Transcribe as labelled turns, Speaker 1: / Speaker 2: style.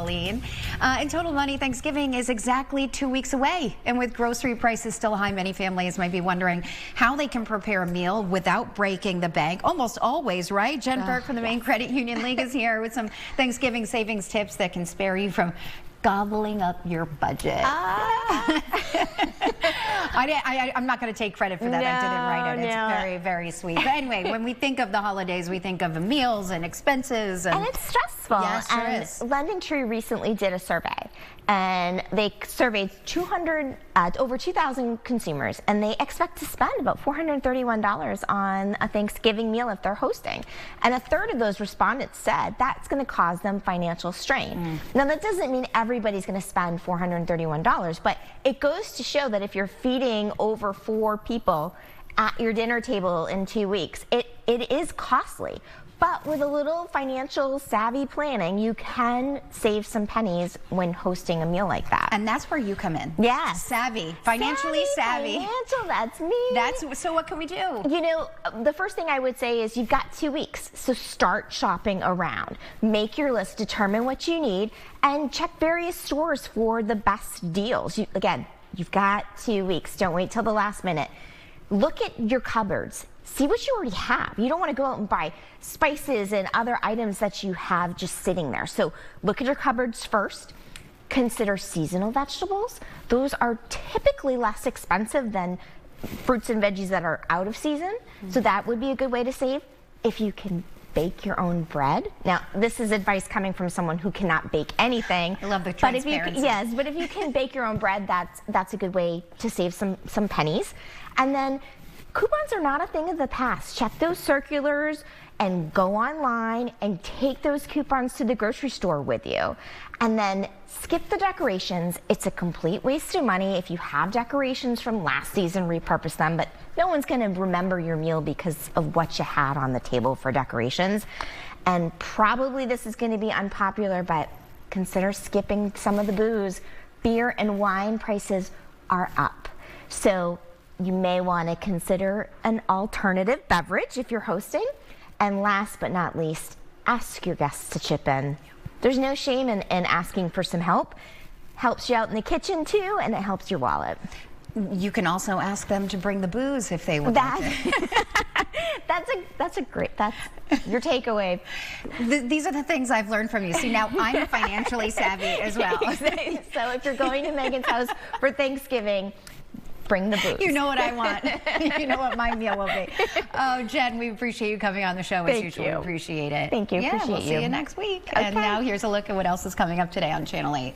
Speaker 1: Colleen. In total money, Thanksgiving is exactly 2 weeks away. And with grocery prices still high, many families might be wondering how they can prepare a meal without breaking the bank. Almost always, right? Jen Burke from the Maine Credit Union League is here with some Thanksgiving savings tips that can spare you from gobbling up your budget. I'm not going to take credit for that. I didn't write it. It's very, very sweet. But anyway, when we think of the holidays, we think of meals and expenses. And
Speaker 2: it's stressful.
Speaker 1: Yes, sure is.
Speaker 2: Lending Tree recently did a survey, and they surveyed over 2,000 consumers, and they expect to spend about $431 on a Thanksgiving meal if they're hosting. And a third of those respondents said that's going to cause them financial strain. Now, that doesn't mean everybody's going to spend $431, but it goes to show that if you're feeding over 4 people at your dinner table in 2 weeks, it is costly. But with a little financial savvy planning, you can save some pennies when hosting a meal like that.
Speaker 1: And that's where you come in.
Speaker 2: Yes.
Speaker 1: Savvy. Financially savvy.
Speaker 2: Financial, that's me.
Speaker 1: So what can we do?
Speaker 2: You know, the first thing I would say is you've got 2 weeks, so start shopping around. Make your list, determine what you need, and check various stores for the best deals. Again, you've got 2 weeks. Don't wait till the last minute. Look at your cupboards. See what you already have. You don't want to go out and buy spices and other items that you have just sitting there. So look at your cupboards first. Consider seasonal vegetables. Those are typically less expensive than fruits and veggies that are out of season. So that would be a good way to save. If you can bake your own bread. Now, this is advice coming from someone who cannot bake anything.
Speaker 1: I love the transparency.
Speaker 2: But if you can bake your own bread, that's a good way to save some pennies. And then coupons are not a thing of the past. Check those circulars and go online and take those coupons to the grocery store with you. And then skip the decorations. It's a complete waste of money. If you have decorations from last season, repurpose them, but no one's going to remember your meal because of what you had on the table for decorations. And probably this is going to be unpopular, but consider skipping some of the booze. Beer and wine prices are up. So you may want to consider an alternative beverage if you're hosting. And last but not least, ask your guests to chip in. There's no shame in asking for some help. Helps you out in the kitchen too, and it helps your wallet.
Speaker 1: You can also ask them to bring the booze if they would like to.
Speaker 2: That's your takeaway.
Speaker 1: These are the things I've learned from you. See, now I'm financially savvy as well.
Speaker 2: So if you're going to Megan's house for Thanksgiving, bring the booze.
Speaker 1: You know what I want. You know what my meal will be. Oh, Jen, we appreciate you coming on the show as usual. We appreciate it.
Speaker 2: Thank you.
Speaker 1: Yeah, we'll see you next week. Okay. And now here's a look at what else is coming up today on Channel 8.